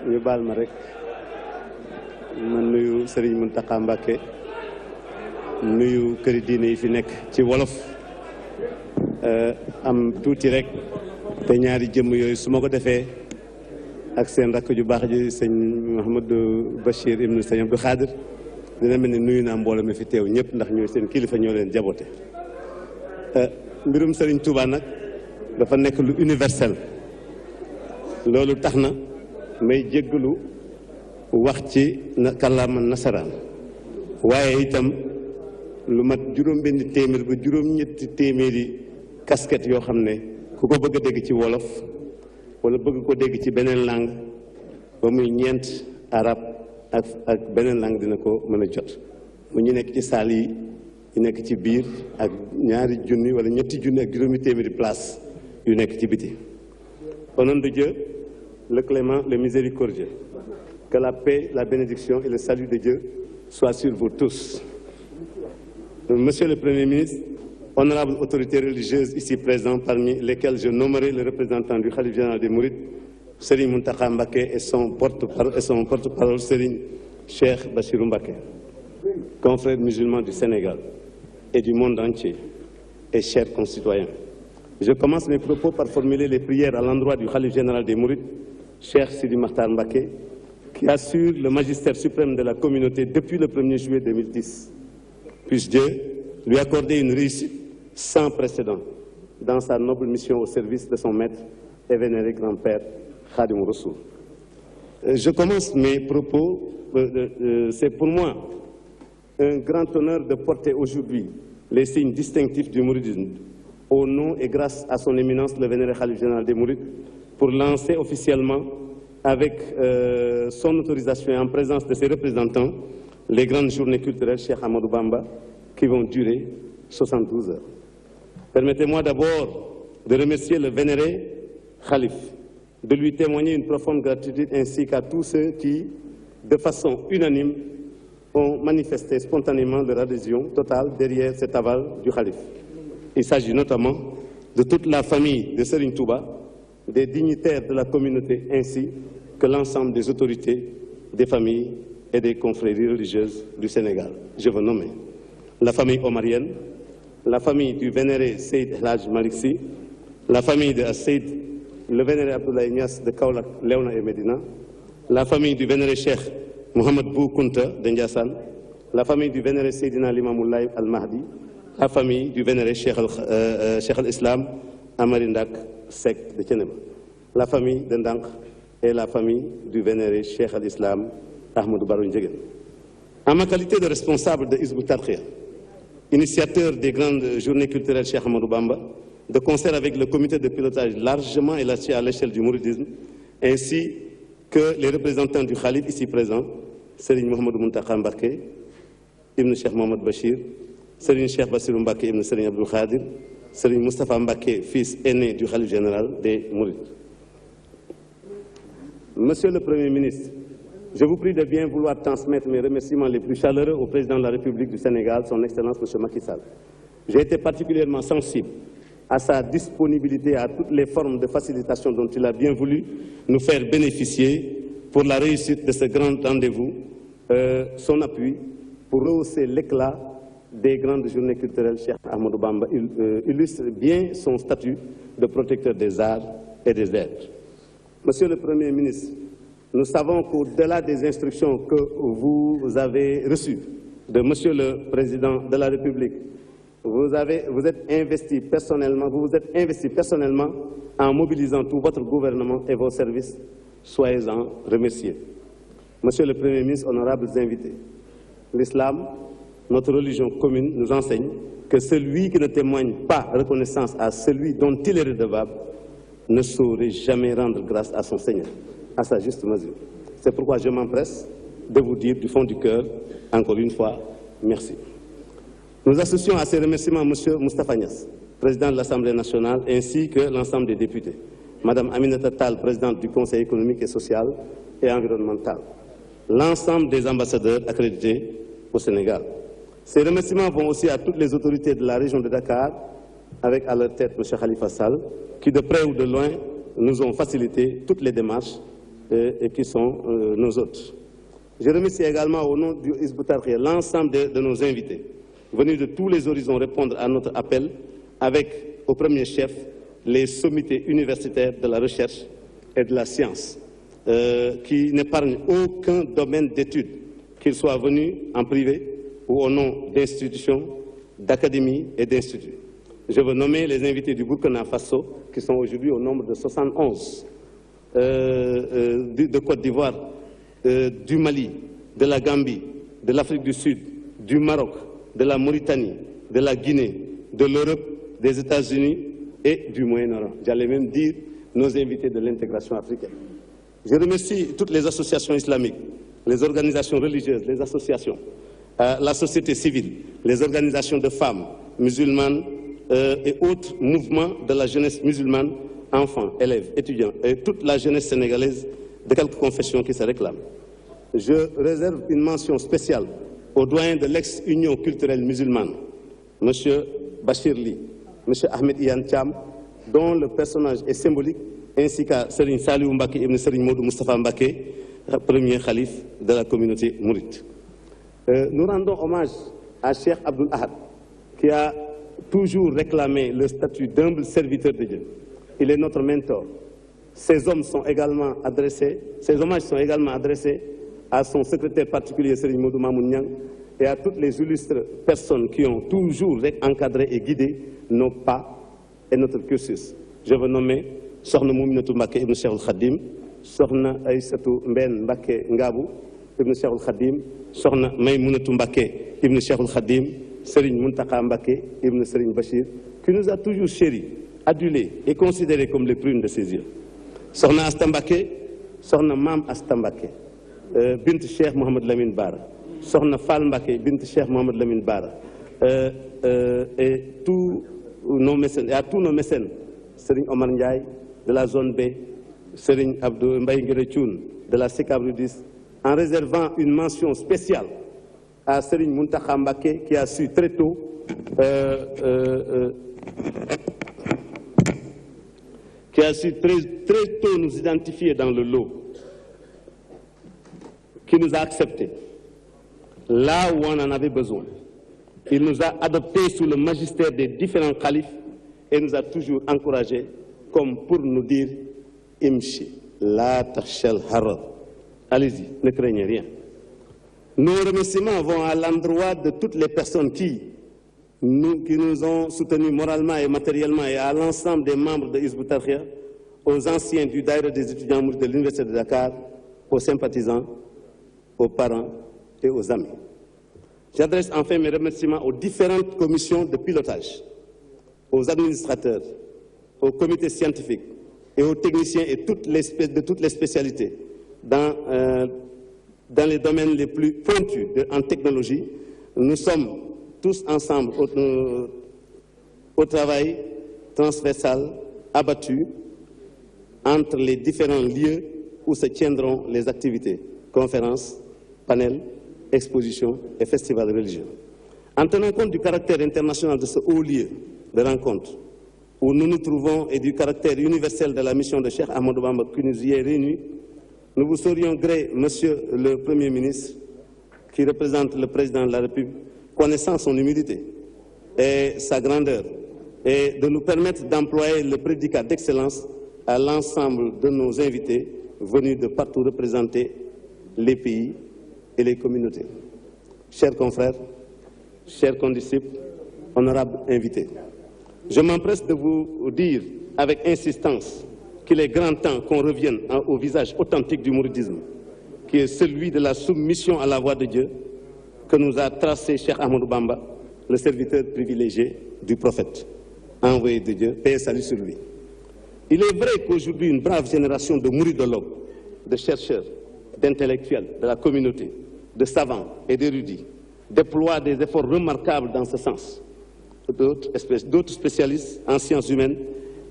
ñu baal ma rek ma nuyu Serigne Mountakha Mbacké nuyu këri diine yi fi nekk ci wolof am tuuti rek te ñaari jëmm yooyu su ma ko defee ak seen rakk ju baax ji sëñ Mouhamadou Bachir ibnu sëñ Abdou Khadir dina mel ni nuyu naa mbooloo mi fi teew ñëpp ndax ñooy seen kilifa ñoo leen jaboote mbirum Serigne Touba nag dafa nekk lu universel loolu tax na may jéggalu wax ci kàllaama nasaraan waaye itam lu mat juróom-benni téeméer ba juróom-ñetti téeméeri casquette yoo xam ne ku ko bëgg a dégg ci wolof wala bëgg ko dégg ci beneen langue ba muy ñeent arab ak beneen langue dina ko mën a jot mu ñu nekk ci saal yi ñu nekk ci biir ak ñaari junni wala ñetti junni ak juróomi téeméeri place yu nekk ci biti. Au nom de Dieu, le clément, le miséricordieux, que la paix, la bénédiction et le salut de Dieu soient sur vous tous. Monsieur le Premier ministre, honorables autorités religieuses ici présentes, parmi lesquelles je nommerai le représentant du Khalife général des Mourides, Serigne Mountakha Mbacké et son porte-parole Serigne Cheikh Bassirou Mbacké, confrères musulmans du Sénégal et du monde entier, et chers concitoyens. Je commence mes propos par formuler les prières à l'endroit du Khalife général des Mourides, Cheikh Sidi Makhtar Mbacké, qui assure le magistère suprême de la communauté depuis le 1er juillet 2010. Puisse Dieu lui accorder une réussite sans précédent dans sa noble mission au service de son maître et vénéré grand-père Khadim Rassoul. Je commence mes propos, c'est pour moi un grand honneur de porter aujourd'hui les signes distinctifs du mouridisme au nom et grâce à son éminence le vénéré Khalife général des Mourides pour lancer officiellement avec son autorisation et en présence de ses représentants les grandes journées culturelles Cheikh Ahmadou Bamba qui vont durer 72 heures. Permettez-moi d'abord de remercier le vénéré Khalife, de lui témoigner une profonde gratitude ainsi qu'à tous ceux qui, de façon unanime, ont manifesté spontanément leur adhésion totale derrière cet aval du Khalife. Il s'agit notamment de toute la famille de Serigne Touba, des dignitaires de la communauté ainsi que l'ensemble des autorités, des familles et des confréries religieuses du Sénégal. Je veux nommer la famille omarienne, la famille du vénéré Seyd El Hadj Malick Sy, la famille de Seyd le vénéré Abdoulaye Niass de Kaolack, Léona et Médina, la famille du vénéré Cheikh Mohamed Bou Kounta de Ndiassane, la famille du vénéré Seydina Limamou Laye Al Mahdi, la famille du vénéré Cheikh al-Islam Amary Ndak Seck de Thiénaba, la famille de Ndank et la famille du vénéré Cheikh al-Islam Ahmadou Baro Ndiéguène. En ma qualité de responsable de Hizbut Tarqiyyah, initiateur des grandes journées culturelles Cheikh Ahmadou Bamba, de concert avec le comité de pilotage largement élargi à l'échelle du mouridisme, ainsi que les représentants du Khalife ici présents, Serigne Mouhamadou Mountakha Mbacké, Ibn Cheikh Mohamed Bachir, Serigne Cheikh Bassirou Mbacké Ibn Serigne Abdou Khadir, Serigne Moustapha Mbacké, fils aîné du Khalife général des Mourides. Monsieur le Premier ministre, je vous prie de bien vouloir transmettre mes remerciements les plus chaleureux au président de la République du Sénégal, son Excellence M. Macky Sall. J'ai été particulièrement sensible à sa disponibilité à toutes les formes de facilitation dont il a bien voulu nous faire bénéficier pour la réussite de ce grand rendez-vous, son appui pour rehausser l'éclat des grandes journées culturelles Cheikh Ahmadou Bamba illustre bien son statut de protecteur des arts et des êtres. Monsieur le Premier ministre, nous savons qu'au-delà des instructions que vous avez reçues de Monsieur le Président de la République, vous vous êtes investi personnellement en mobilisant tout votre gouvernement et vos services. Soyez-en remerciés. Monsieur le Premier ministre, honorables invités, l'islam, notre religion commune, nous enseigne que celui qui ne témoigne pas reconnaissance à celui dont il est redevable ne saurait jamais rendre grâce à son Seigneur, à sa juste mesure. C'est pourquoi je m'empresse de vous dire du fond du cœur, encore une fois, merci. Nous associons à ces remerciements M. Moustapha Niasse, président de l'Assemblée nationale, ainsi que l'ensemble des députés, Mme Aminata Tall, présidente du Conseil économique et social et environnemental, l'ensemble des ambassadeurs accrédités au Sénégal. Ces remerciements vont aussi à toutes les autorités de la région de Dakar, avec à leur tête M. Khalifa Sall, qui de près ou de loin nous ont facilité toutes les démarches et qui sont nos hôtes. Je remercie également au nom du Hizb ut-Tarqiyyah l'ensemble de nos invités, venus de tous les horizons répondre à notre appel, avec au premier chef les sommités universitaires de la recherche et de la science, qui n'épargnent aucun domaine d'études, qu'ils soient venus en privé ou au nom d'institutions, d'académies et d'instituts. Je veux nommer les invités du Burkina Faso, qui sont aujourd'hui au nombre de 71, de Côte d'Ivoire, du Mali, de la Gambie, de l'Afrique du Sud, du Maroc, de la Mauritanie, de la Guinée, de l'Europe, des États-Unis et du Moyen-Orient. J'allais même dire nos invités de l'intégration africaine. Je remercie toutes les associations islamiques, les organisations religieuses, les associations, la société civile, les organisations de femmes musulmanes et autres mouvements de la jeunesse musulmane, enfants, élèves, étudiants et toute la jeunesse sénégalaise de quelques confessions qui se réclament. Je réserve une mention spéciale au doyen de l'ex-Union culturelle musulmane, M. Bachir Li, M. Ahmed Iyan Thiam, dont le personnage est symbolique, ainsi qu'à Serigne Saliou Mbacké ibn Serigne Modou Moustapha Mbacké, premier calife de la communauté mouride. Nous rendons hommage à Cheikh Abdoul Ahad, qui a toujours réclamé le statut d'humble serviteur de Dieu. Il est notre mentor. Ces hommages sont également adressés à son secrétaire particulier, Serigne Modou Mamoun Niang, et à toutes les illustres personnes qui ont toujours encadré et guidé nos pas et notre cursus. Je veux nommer Sokhna Mouminatou Mbacké ibn Cheikhoul Khadim, Sokhna Aïssatou Mben Mbacké Ngabou ibn Cheikhoul Khadim, Sokhna Maïmounatou Mbacké ibn Cheikhoul Khadim, Serigne Muntaka Mbacké ibn Serigne Bachir, qui nous a toujours chéris, adulés et considérés comme les prunes de ses yeux. Sokhna Asta Mbacké, Sokhna Mam Asta Mbacké, bint Cheikh Mohamed Lamine Bara, Sokhna Fall Mbacké bint Cheikh Mohamed Lamine Bara, et tous nos mécènes, Serigne Omar Ndiaye de la zone B, Serigne Abdou Mbaye Nguéré Thioune de la SICAP Rudis, en réservant une mention spéciale à Serigne Mountakha Mbacké, qui a su très tôt très tôt nous identifier dans le lot, qui nous a acceptés là où on en avait besoin. Il nous a adoptés sous le magistère des différents califes et nous a toujours encouragés, comme pour nous dire « Imshi, la tachel harad ». Allez-y, ne craignez rien. Nos remerciements vont à l'endroit de toutes les personnes qui nous ont soutenus moralement et matériellement, et à l'ensemble des membres de Hizb ut-Tarqiyyah, aux anciens du Daïra des étudiants mourides de l'Université de Dakar, aux sympathisants, aux parents et aux amis. J'adresse enfin mes remerciements aux différentes commissions de pilotage, aux administrateurs, aux comités scientifiques et aux techniciens et de toutes les spécialités dans les domaines les plus pointus en technologie. Nous sommes tous ensemble au travail transversal, abattu entre les différents lieux où se tiendront les activités, conférences, panels, expositions et festivals religieux. En tenant compte du caractère international de ce haut lieu de rencontre où nous nous trouvons et du caractère universel de la mission de Cheikh Ahmadou Bamba qui nous y est réunis, nous vous saurions gré, Monsieur le Premier ministre, qui représente le Président de la République, connaissant son humilité et sa grandeur, et de nous permettre d'employer le prédicat d'excellence à l'ensemble de nos invités venus de partout représenter les pays et les communautés. Chers confrères, chers condisciples, honorables invités, je m'empresse de vous dire avec insistance qu'il est grand temps qu'on revienne au visage authentique du mouridisme, qui est celui de la soumission à la voix de Dieu que nous a tracé Cheikh Ahmadou Bamba, le serviteur privilégié du prophète, envoyé de Dieu, paix et salut sur lui. Il est vrai qu'aujourd'hui, une brave génération de mouridologues, de chercheurs, d'intellectuels, de la communauté, de savants et d'érudits déploie des efforts remarquables dans ce sens. D'autres spécialistes en sciences humaines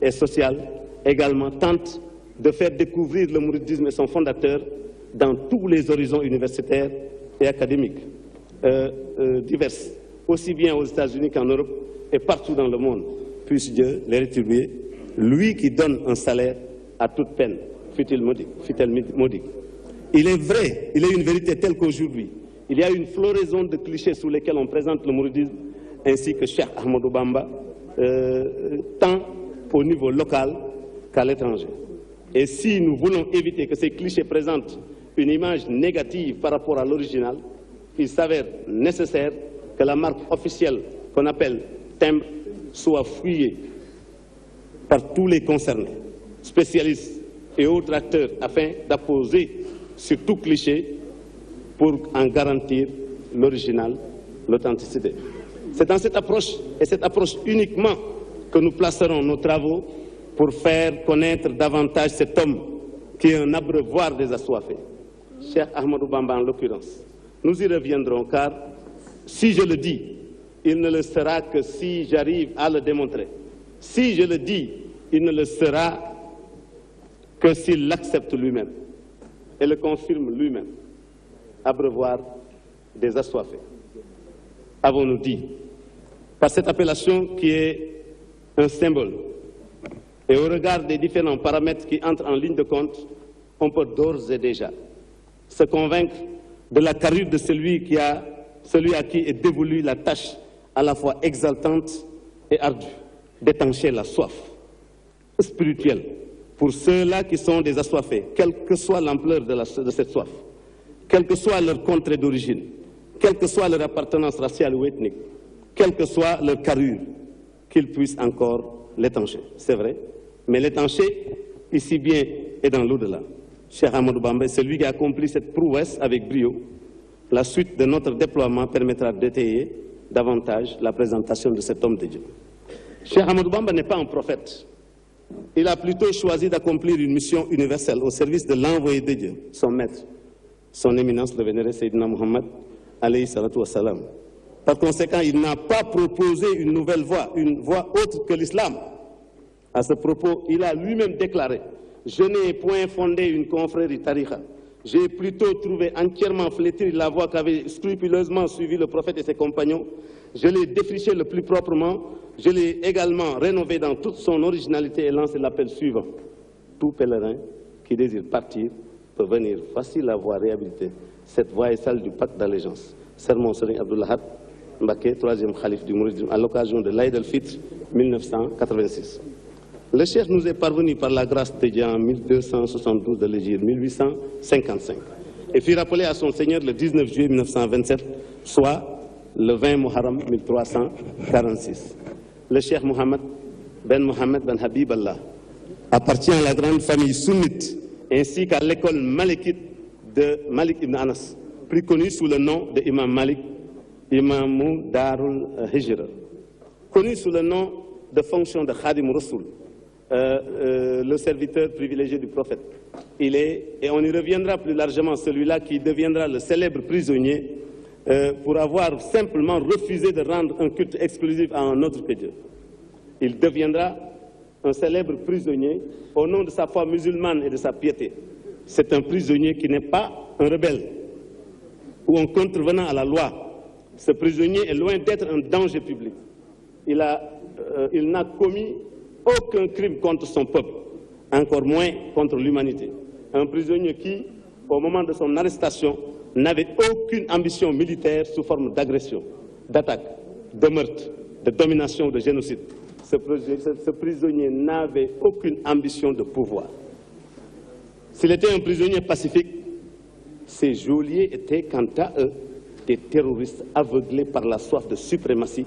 et sociales également tentent de faire découvrir le mouridisme et son fondateur dans tous les horizons universitaires et académiques divers, aussi bien aux États-Unis qu'en Europe et partout dans le monde. Puisse Dieu les rétribuer, lui qui donne un salaire à toute peine, fut-elle modique. Il est vrai, il est une vérité telle qu'aujourd'hui, il y a une floraison de clichés sous lesquels on présente le mouridisme ainsi que Cheikh Ahmadou Bamba, tant au niveau local qu'à l'étranger. Et si nous voulons éviter que ces clichés présentent une image négative par rapport à l'original, il s'avère nécessaire que la marque officielle qu'on appelle timbre soit fouillée par tous les concernés, spécialistes et autres acteurs, afin d'apposer sur tout cliché pour en garantir l'original, l'authenticité. C'est dans cette approche, et cette approche uniquement, que nous placerons nos travaux pour faire connaître davantage cet homme qui est un abreuvoir des assoiffés. Cheikh Ahmadou Bamba en l'occurrence. Nous y reviendrons car, si je le dis, il ne le sera que si j'arrive à le démontrer. Si je le dis, il ne le sera que s'il l'accepte lui-même et le confirme lui-même. Abreuvoir des assoiffés. Avons-nous dit, par cette appellation qui est un symbole, et au regard des différents paramètres qui entrent en ligne de compte, on peut d'ores et déjà se convaincre de la carrure de celui à qui est dévolue la tâche à la fois exaltante et ardue, d'étancher la soif spirituelle pour ceux-là qui sont des assoiffés, quelle que soit l'ampleur de cette soif, quelle que soit leur contrée d'origine, quelle que soit leur appartenance raciale ou ethnique, quelle que soit leur carrure, qu'ils puissent encore l'étancher. C'est vrai, mais l'étancher, ici bien et dans l'au-delà. Cheikh Ahmadou Bamba, celui qui a accompli cette prouesse avec brio. La suite de notre déploiement permettra d'étayer davantage la présentation de cet homme de Dieu. Cheikh Ahmadou Bamba n'est pas un prophète. Il a plutôt choisi d'accomplir une mission universelle au service de l'envoyé de Dieu, son maître, son éminence, le vénéré Sayyidina Muhammad, alayhi salatu wa salam. Par conséquent, il n'a pas proposé une nouvelle voie, une voie autre que l'islam. À ce propos, il a lui-même déclaré « Je n'ai point fondé une confrérie tariqa. J'ai plutôt trouvé entièrement flétrie la voie qu'avait scrupuleusement suivi le prophète et ses compagnons. Je l'ai défrichée le plus proprement. Je l'ai également rénovée dans toute son originalité et lancé l'appel suivant. Tout pèlerin qui désire partir peut venir. Voici la voie réhabilitée. Cette voie est celle du pacte d'allégeance. Sermon Serigne Abdou Lahad Mbacké, 3e khalife du mouridisme, à l'occasion de l'Aïd el-Fitr 1986. Le Cheikh nous est parvenu par la grâce de Dieu en 1272 de l'Hégire 1855 et fut rappelé à son Seigneur le 19 juillet 1927, soit le 20 Muharram 1346. Le Cheikh Mohammed Ben Habib Allah appartient à la grande famille sunnite ainsi qu'à l'école malikite de Malik ibn Anas, plus connu sous le nom de Imam Malik, Imam Darul Hijra, connu sous le nom de fonction de Khadim Rasoul, le serviteur privilégié du prophète. Il est, et on y reviendra plus largement, celui-là qui deviendra le célèbre prisonnier pour avoir simplement refusé de rendre un culte exclusif à un autre que Dieu. Il deviendra un célèbre prisonnier au nom de sa foi musulmane et de sa piété. C'est un prisonnier qui n'est pas un rebelle ou un contrevenant à la loi. Ce prisonnier est loin d'être un danger public. Il n'a commis aucun crime contre son peuple, encore moins contre l'humanité. Un prisonnier qui, au moment de son arrestation, n'avait aucune ambition militaire sous forme d'agression, d'attaque, de meurtre, de domination ou de génocide. Ce prisonnier n'avait aucune ambition de pouvoir. S'il était un prisonnier pacifique, ses geôliers étaient, quant à eux, des terroristes aveuglés par la soif de suprématie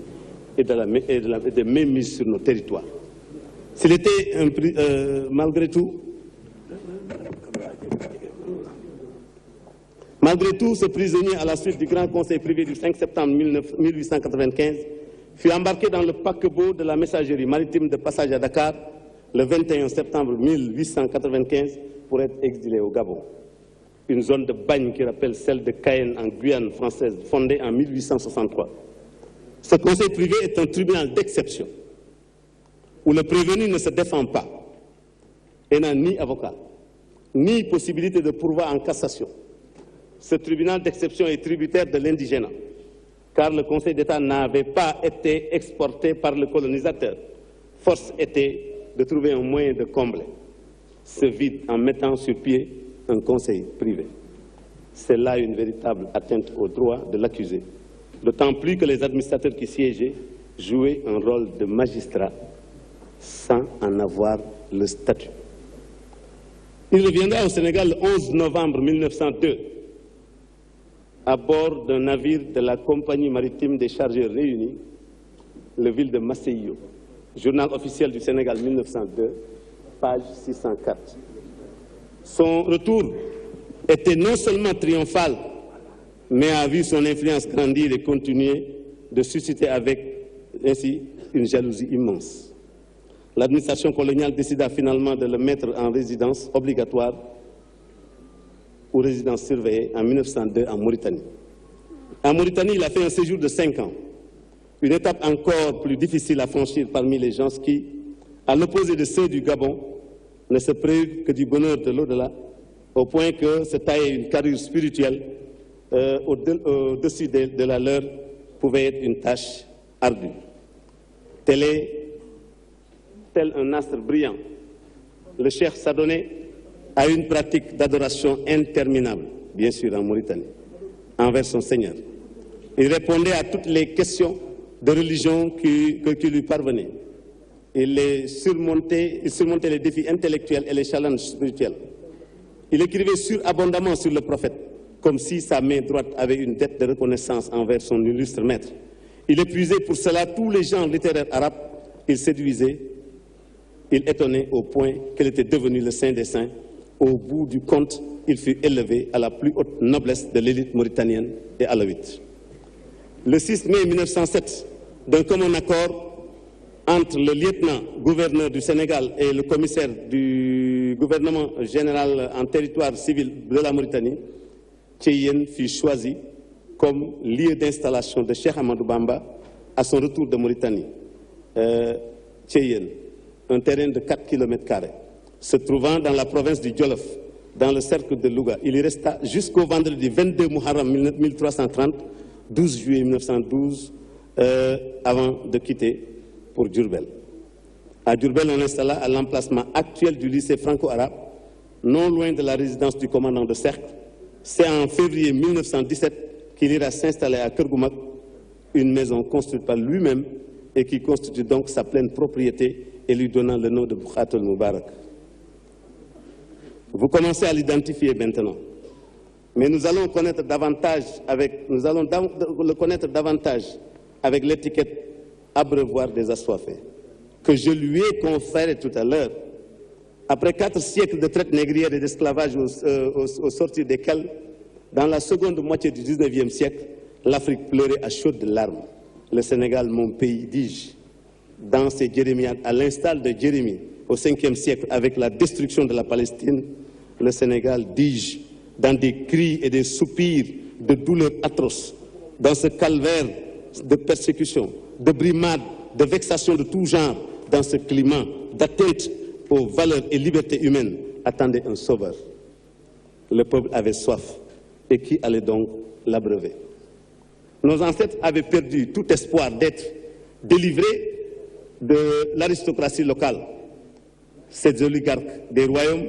et de mainmise sur nos territoires. S'il était, malgré tout, ce prisonnier, à la suite du Grand Conseil privé du 5 septembre 1895, fut embarqué dans le paquebot de la messagerie maritime de passage à Dakar le 21 septembre 1895 pour être exilé au Gabon. Une zone de bagne qui rappelle celle de Cayenne en Guyane française, fondée en 1863. Ce conseil privé est un tribunal d'exception, où le prévenu ne se défend pas et n'a ni avocat, ni possibilité de pourvoi en cassation. Ce tribunal d'exception est tributaire de l'indigénat, car le Conseil d'État n'avait pas été exporté par le colonisateur. Force était de trouver un moyen de combler. se vide en mettant sur pied un conseil privé. C'est là une véritable atteinte aux droits de l'accusé, d'autant plus que les administrateurs qui siégeaient jouaient un rôle de magistrat sans en avoir le statut. Il reviendra au Sénégal le 11 novembre 1902 à bord d'un navire de la Compagnie maritime des chargeurs réunis, le ville de Maceió. Journal officiel du Sénégal 1902, page 604. Son retour était non seulement triomphal, mais a vu son influence grandir et continuer de susciter avec ainsi une jalousie immense. L'administration coloniale décida finalement de le mettre en résidence obligatoire ou résidence surveillée en 1902 en Mauritanie. En Mauritanie, il a fait un séjour de 5 ans, une étape encore plus difficile à franchir parmi les gens qui, à l'opposé de ceux du Gabon, ne se préoccupent que du bonheur de l'au-delà, au point que se tailler une carrure spirituelle au-dessus de la leur pouvait être une tâche ardue. Tel un astre brillant, le cheikh s'adonnait à une pratique d'adoration interminable, bien sûr en Mauritanie, envers son Seigneur. Il répondait à toutes les questions de religion qui lui parvenaient. Il surmontait les défis intellectuels et les challenges spirituels. Il écrivait abondamment sur le prophète, comme si sa main droite avait une dette de reconnaissance envers son illustre maître. Il épuisait pour cela tous les genres littéraires arabes. Il séduisait, il étonnait au point qu'il était devenu le saint des saints. Au bout du compte, il fut élevé à la plus haute noblesse de l'élite mauritanienne et alaouite. Le 6 mai 1907, d'un commun accord entre le lieutenant-gouverneur du Sénégal et le commissaire du gouvernement général en territoire civil de la Mauritanie, Thiéyène fut choisi comme lieu d'installation de Cheikh Ahmadou Bamba à son retour de Mauritanie. Thiéyène, un terrain de 4 km², se trouvant dans la province du Djolof, dans le cercle de Louga. Il y resta jusqu'au vendredi 22 Muharram 1330, 12 juillet 1912, avant de quitter pour Diourbel. À Diourbel, on installa à l'emplacement actuel du lycée franco-arabe, non loin de la résidence du commandant de cercle. C'est en février 1917 qu'il ira s'installer à Kergoumak, une maison construite par lui-même et qui constitue donc sa pleine propriété et lui donnant le nom de Boukhatul Moubarak. Vous commencez à l'identifier maintenant. Mais nous allons le connaître davantage avec l'étiquette abreuvoir des assoiffés, que je lui ai conféré tout à l'heure. Après 4 siècles de traite négrière et d'esclavage au sortir desquels, dans la seconde moitié du 19e siècle, l'Afrique pleurait à chaudes larmes. Le Sénégal, mon pays, dis-je, dans ses jérémiades, à l'instar de Jérémie, au 5e siècle, avec la destruction de la Palestine, le Sénégal, dis-je, dans des cris et des soupirs de douleur atroces, dans ce calvaire de persécution, de brimades, de vexations de tout genre, dans ce climat d'atteinte aux valeurs et libertés humaines, attendait un sauveur. Le peuple avait soif, et qui allait donc l'abreuver? Nos ancêtres avaient perdu tout espoir d'être délivrés de l'aristocratie locale, ces oligarques des royaumes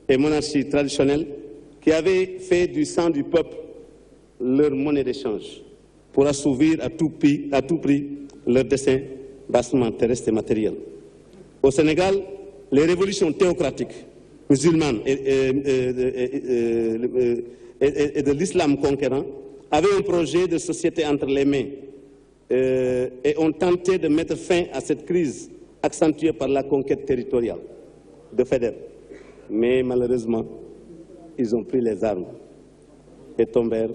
et monarchies traditionnelles qui avaient fait du sang du peuple leur monnaie d'échange pour assouvir à tout prix leurs desseins bassement terrestres et matériels. Au Sénégal, les révolutions théocratiques musulmanes et de l'islam conquérant avaient un projet de société entre les mains et ont tenté de mettre fin à cette crise accentuée par la conquête territoriale de Fédère. Mais malheureusement, ils ont pris les armes et tombèrent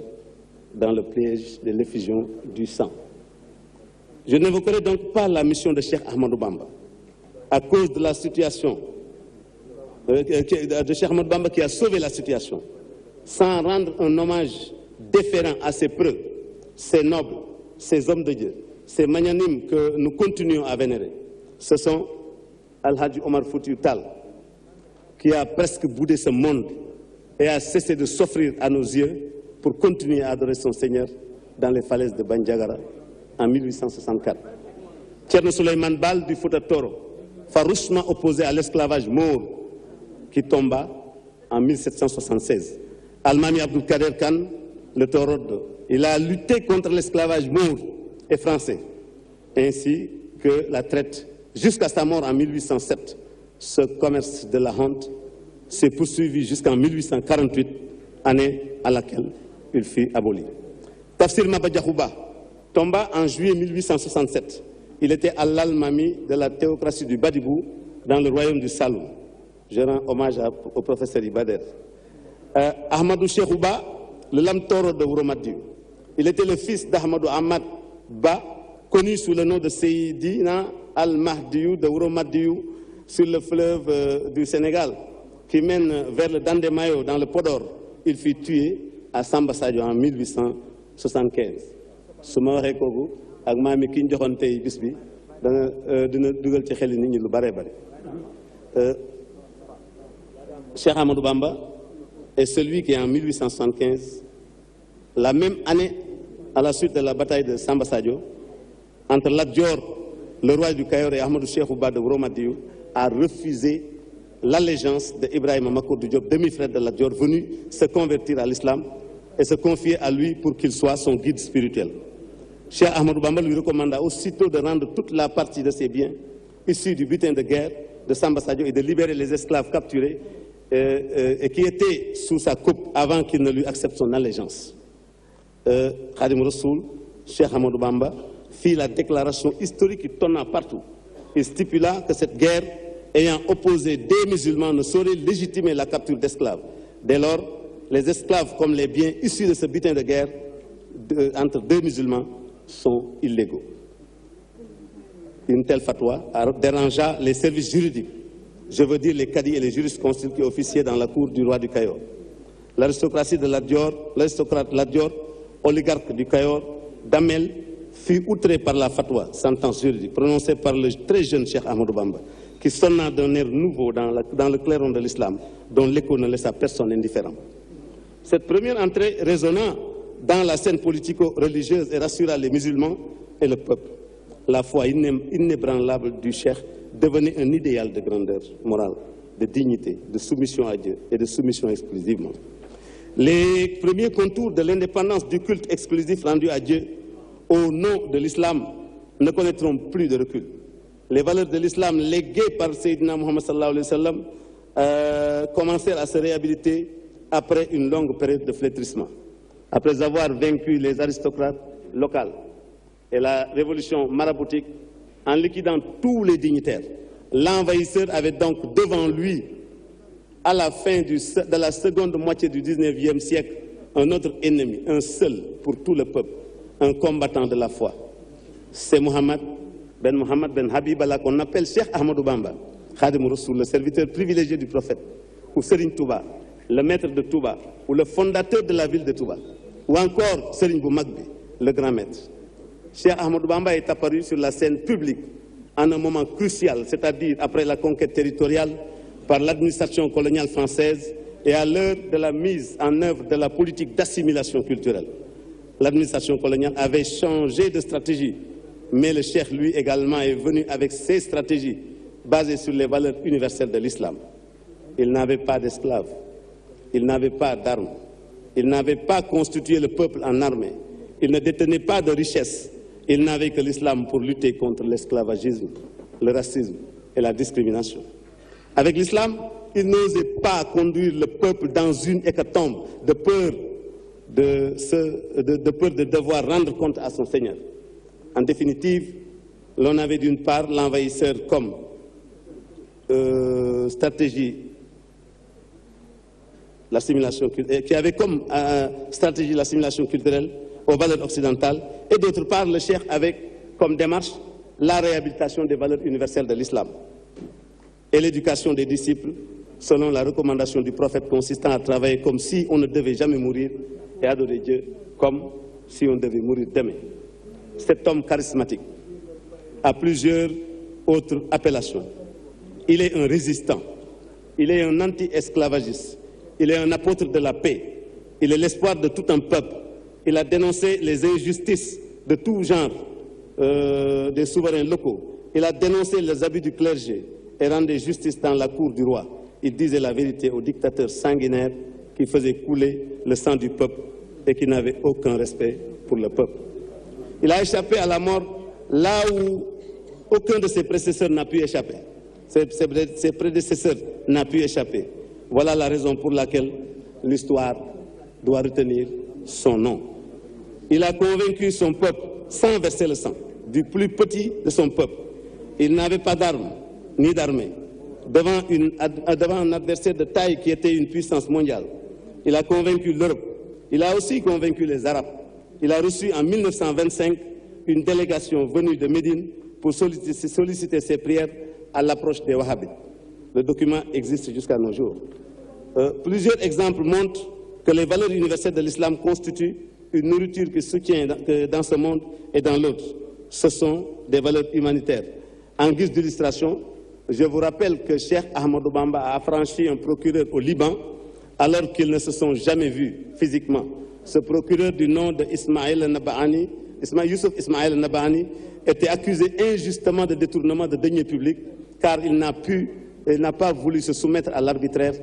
dans le piège de l'effusion du sang. Je n'évoquerai donc pas la mission de Cheikh Ahmadou Bamba à cause de la situation de Cheikh Ahmadou Bamba qui a sauvé la situation, sans rendre un hommage déférent à ses preux, ces nobles, ces hommes de Dieu, ces magnanimes que nous continuons à vénérer. Ce sont Al-Hadji Omar Foutiyou Tall, qui a presque boudé ce monde et a cessé de s'offrir à nos yeux pour continuer à adorer son Seigneur dans les falaises de Bandiagara en 1864. Thierno Souleymane Baal du Fouta Toro, farouchement opposé à l'esclavage maure, qui tomba en 1776. Al-Mami Abdul Kader Khan, le Torod, il a lutté contre l'esclavage maure et français, ainsi que la traite. Jusqu'à sa mort en 1807, ce commerce de la honte s'est poursuivi jusqu'en 1848, année à laquelle il fut aboli. Tafsir Maba Diakhou Ba tomba en juillet 1867. Il était al-Mami de la théocratie du Badibou dans le royaume du Saloum. Je rends hommage au professeur Ibader. Ahmadou Cheikhou Ba, le lame taureau de Wuromadiou. Il était le fils d'Ahmadou Ahmad Ba, connu sous le nom de Seydina al-Mahdiou de Wuromadiou, sur le fleuve du Sénégal, qui mène vers le Dandemayo dans le Podor. Il fut tué à Samba Sadio en 1875. su ma waxee kooku ak maam yi ki ñu joxoon tey bis bi dina dugal ci xel nit ñi lu bare bare. Cheikh Ahmadou Bamba est celui qui en 1875, la même année à la suite de la bataille de Samba Sadio, entre Lat Dior, le roi du Kayor, et Ahmadou Cheikhou Ba de Wuromadiou, a refusé l'allégeance d'Ibrahima Makoudou Diop, demi-frère de Lat Dior, venu se convertir à l'islam et se confier à lui pour qu'il soit son guide spirituel. Cheikh Ahmadou Bamba lui recommanda aussitôt de rendre toute la partie de ses biens issus du butin de guerre de Samba Sadio et de libérer les esclaves capturés et qui étaient sous sa coupe avant qu'il ne lui accepte son allégeance. Khadim Rassoul, Cheikh Ahmadou Bamba, fit la déclaration historique qui tonna partout. Il stipula que cette guerre ayant opposé des musulmans ne saurait légitimer la capture d'esclaves. Dès lors, les esclaves comme les biens issus de ce butin de guerre entre deux musulmans sont illégaux. Une telle fatwa dérangea les services juridiques, je veux dire les cadis et les jurisconsultes qui officiaient dans la cour du roi du Cayor. L'aristocratie de Lat Dior, l'aristocrate Lat Dior, oligarque du Cayor, Damel, fut outré par la fatwa, sentence juridique, prononcée par le très jeune Cheikh Ahmadou Bamba, qui sonna d'un air nouveau dans le clairon de l'islam, dont l'écho ne laissa personne indifférent. Cette première entrée résonna dans la scène politico-religieuse et rassura les musulmans et le peuple. La foi inébranlable du cheikh devenait un idéal de grandeur morale, de dignité, de soumission à Dieu et de soumission exclusivement. Les premiers contours de l'indépendance du culte exclusif rendu à Dieu au nom de l'islam ne connaîtront plus de recul. Les valeurs de l'islam léguées par Sayyidina Muhammad sallallahu alayhi wa sallam commencèrent à se réhabiliter après une longue période de flétrissement. Après avoir vaincu les aristocrates locaux et la révolution maraboutique, en liquidant tous les dignitaires, l'envahisseur avait donc devant lui, à la fin de la seconde moitié du 19e siècle, un autre ennemi, un seul pour tout le peuple, un combattant de la foi. C'est Mohammed ben Habib Allah qu'on appelle Cheikh Ahmadou Bamba, Khadim Rassoul, le serviteur privilégié du prophète, ou Serigne Touba, le maître de Touba, ou le fondateur de la ville de Touba, ou encore Serigne Bou Magbi, le grand maître. Cheikh Ahmadou Bamba est apparu sur la scène publique en un moment crucial, c'est-à-dire après la conquête territoriale par l'administration coloniale française et à l'heure de la mise en œuvre de la politique d'assimilation culturelle. L'administration coloniale avait changé de stratégie, mais le cheikh, lui également, est venu avec ses stratégies basées sur les valeurs universelles de l'islam. Il n'avait pas d'esclaves, il n'avait pas d'armes, il n'avait pas constitué le peuple en armée, il ne détenait pas de richesses, il n'avait que l'islam pour lutter contre l'esclavagisme, le racisme et la discrimination. Avec l'islam, il n'osait pas conduire le peuple dans une hécatombe de peur de devoir rendre compte à son Seigneur. En définitive, l'on avait d'une part l'envahisseur comme stratégie, l'assimilation culturelle, qui avait comme stratégie l'assimilation culturelle aux valeurs occidentales, et d'autre part le cheikh avec comme démarche la réhabilitation des valeurs universelles de l'islam et l'éducation des disciples selon la recommandation du prophète consistant à travailler comme si on ne devait jamais mourir et adorer Dieu comme si on devait mourir demain. Cet homme charismatique a plusieurs autres appellations. Il est un résistant, il est un anti-esclavagiste, il est un apôtre de la paix, il est l'espoir de tout un peuple. Il a dénoncé les injustices de tout genre des souverains locaux. Il a dénoncé les abus du clergé et rendu justice dans la cour du roi. il disait la vérité aux dictateurs sanguinaires qui faisaient couler le sang du peuple et qui n'avaient aucun respect pour le peuple. Il a échappé à la mort là où aucun de ses prédécesseurs n'a pu échapper. Ses prédécesseurs n'ont pu échapper. Voilà la raison pour laquelle l'histoire doit retenir son nom. Il a convaincu son peuple sans verser le sang, du plus petit de son peuple. Il n'avait pas d'armes ni d'armée. Devant un adversaire de taille qui était une puissance mondiale, il a convaincu l'Europe. Il a aussi convaincu les Arabes. Il a reçu en 1925 une délégation venue de Médine pour solliciter ses prières à l'approche des Wahhabites. Le document existe jusqu'à nos jours. Plusieurs exemples montrent que les valeurs universelles de l'islam constituent une nourriture qui soutient dans ce monde et dans l'autre. Ce sont des valeurs humanitaires. En guise d'illustration, je vous rappelle que Cheikh Ahmadou Bamba a affranchi un procureur au Liban alors qu'ils ne se sont jamais vus physiquement. Ce procureur du nom de Youssouf Ismaël Nabahani était accusé injustement de détournement de deniers publics car il n'a pas voulu se soumettre à l'arbitraire.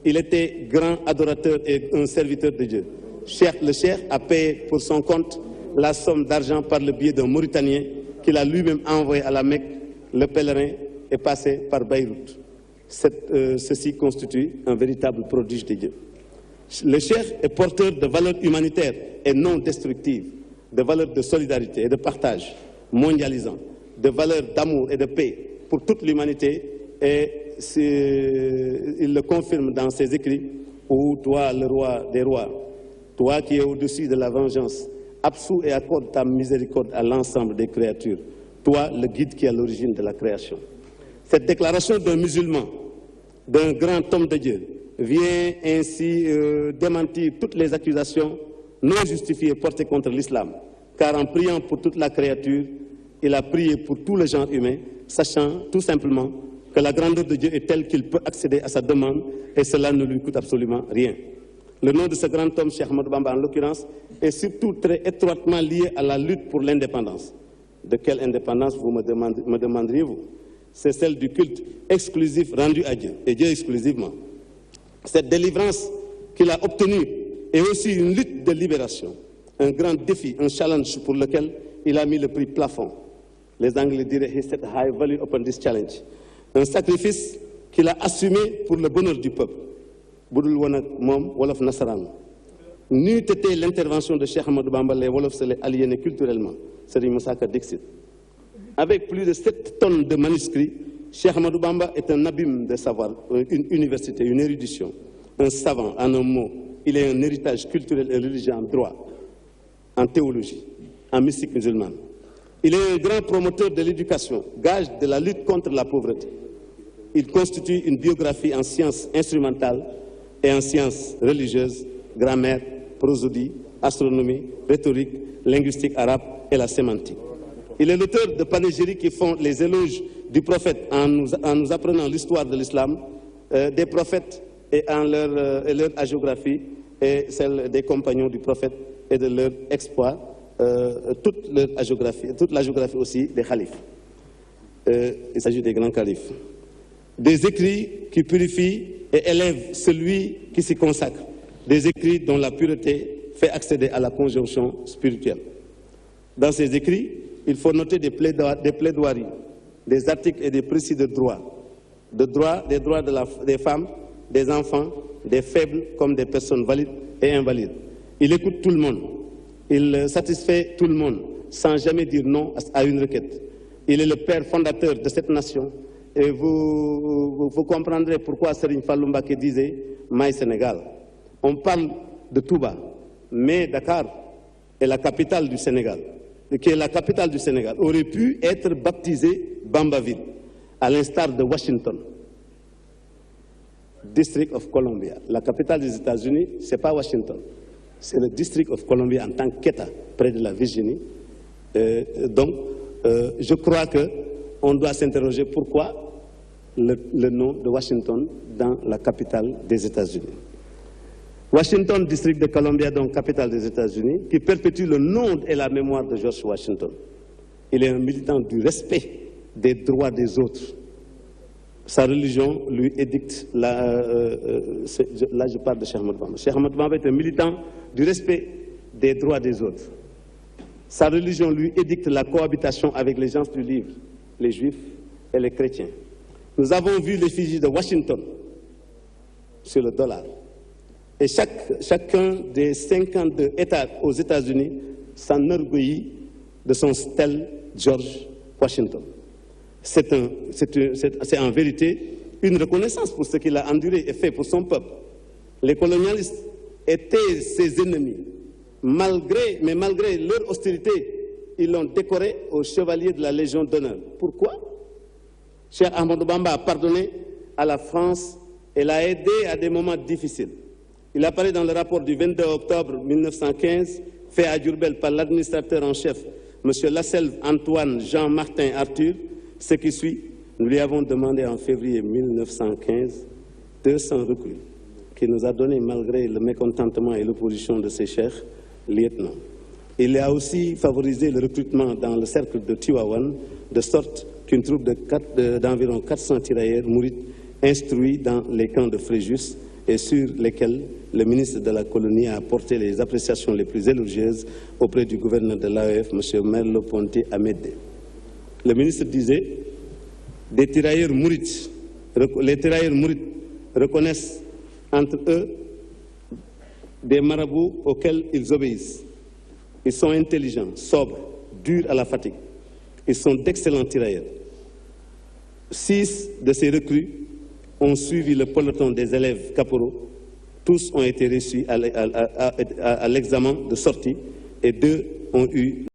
Il était grand adorateur et un serviteur de Dieu. Le cheikh a payé pour son compte la somme d'argent par le biais d'un Mauritanien qu'il a lui-même envoyé à la Mecque. Le pèlerin est passé par Beyrouth. Ceci constitue un véritable prodige de Dieu. Le cheikh est porteur de valeurs humanitaires et non destructives, de valeurs de solidarité et de partage mondialisant, de valeurs d'amour et de paix pour toute l'humanité. Et il le confirme dans ses écrits où toi, le roi des rois, toi qui es au-dessus de la vengeance, absous et accorde ta miséricorde à l'ensemble des créatures, toi, le guide qui est à l'origine de la création. Cette déclaration d'un musulman, d'un grand homme de Dieu, vient ainsi démentir toutes les accusations non justifiées portées contre l'islam, car en priant pour toute la créature, il a prié pour tout le genre humain, sachant tout simplement que la grandeur de Dieu est telle qu'il peut accéder à sa demande et cela ne lui coûte absolument rien. Le nom de ce grand homme, Cheikh Ahmadou Bamba en l'occurrence, est surtout très étroitement lié à la lutte pour l'indépendance. De quelle indépendance me demanderiez-vous? C'est celle du culte exclusif rendu à Dieu, et Dieu exclusivement. Cette délivrance qu'il a obtenue est aussi une lutte de libération, un grand défi, un challenge pour lequel il a mis le prix plafond. Les Anglais diraient « he set high value upon this challenge ». Un sacrifice qu'il a assumé pour le bonheur du peuple. Budul Wanak Mom, Wolof Nassaran. N'eût été l'intervention de Cheikh Ahmadou Bamba, les Wolofs se les aliénaient culturellement. C'est Moussaka Dixit. Avec plus de 7 tonnes de manuscrits, Cheikh Ahmadou Bamba est un abîme de savoir, une université, une érudition, un savant en un mot. Il est un héritage culturel et religieux en droit, en théologie, en mystique musulmane. Il est un grand promoteur de l'éducation, gage de la lutte contre la pauvreté. Il constitue une biographie en sciences instrumentales et en sciences religieuses, grammaire, prosodie, astronomie, rhétorique, linguistique arabe et la sémantique. Il est l'auteur de panégyriques qui font les éloges du prophète en nous apprenant l'histoire de l'islam, des prophètes et en leur hagiographie et celle des compagnons du prophète et de leur exploit, toute la géographie aussi des khalifes. Il s'agit des grands khalifes. Des écrits qui purifient et élèvent celui qui s'y consacre. Des écrits dont la pureté fait accéder à la conjonction spirituelle. Dans ces écrits, il faut noter des plaidoiries, des articles et des précis de droit. Des droits des femmes, des enfants, des faibles comme des personnes valides et invalides. Il écoute tout le monde. Il satisfait tout le monde sans jamais dire non à une requête. Il est le père fondateur de cette nation. Et vous comprendrez pourquoi Serigne Fallou Mbacké disait « Maï Sénégal ». On parle de Touba, mais Dakar est la capitale du Sénégal, qui est la capitale du Sénégal, aurait pu être baptisée Bambaville, à l'instar de Washington, District of Columbia. La capitale des États-Unis, ce n'est pas Washington, c'est le District of Columbia en tant qu'État, près de la Virginie. Je crois qu'on doit s'interroger pourquoi le nom de Washington dans la capitale des États-Unis. Washington, District de Columbia, donc capitale des États-Unis, qui perpétue le nom et la mémoire de George Washington. Il est un militant du respect des droits des autres. sa religion lui édicte, là je parle de Cheikh Ahmadou Bamba. Cheikh Ahmadou Bamba est un militant du respect des droits des autres. Sa religion lui édicte la cohabitation avec les gens du livre, les juifs et les chrétiens. Nous avons vu l'effigie de Washington sur le dollar. Et chacun des 52 États aux États-Unis s'enorgueillit de son stèle George Washington. C'est en vérité une reconnaissance pour ce qu'il a enduré et fait pour son peuple. Les colonialistes étaient ses ennemis. Malgré leur hostilité, ils l'ont décoré au chevalier de la Légion d'honneur. Pourquoi? Cheikh Ahmadou Bamba a pardonné à la France et l'a aidé à des moments difficiles. Il apparaît dans le rapport du 22 octobre 1915, fait à Diourbel par l'administrateur en chef, M. Lasselve Antoine Jean-Martin Arthur. Ce qui suit, nous lui avons demandé en février 1915 200 recrues, qu'il nous a donné malgré le mécontentement et l'opposition de ses chers lieutenants. Il a aussi favorisé le recrutement dans le cercle de Tivaouane, de sorte qu'une troupe d'environ 400 tirailleurs mourides instruits dans les camps de Fréjus et sur lesquels le ministre de la colonie a apporté les appréciations les plus élogieuses auprès du gouverneur de l'AEF, M. Merleau-Ponty Amédée. Le ministre disait, les tirailleurs mourides reconnaissent entre eux des marabouts auxquels ils obéissent. Ils sont intelligents, sobres, durs à la fatigue. Ils sont d'excellents tirailleurs. 6 de ces recrues ont suivi le peloton des élèves caporaux. Tous ont été reçus à l'examen de sortie et 2 ont eu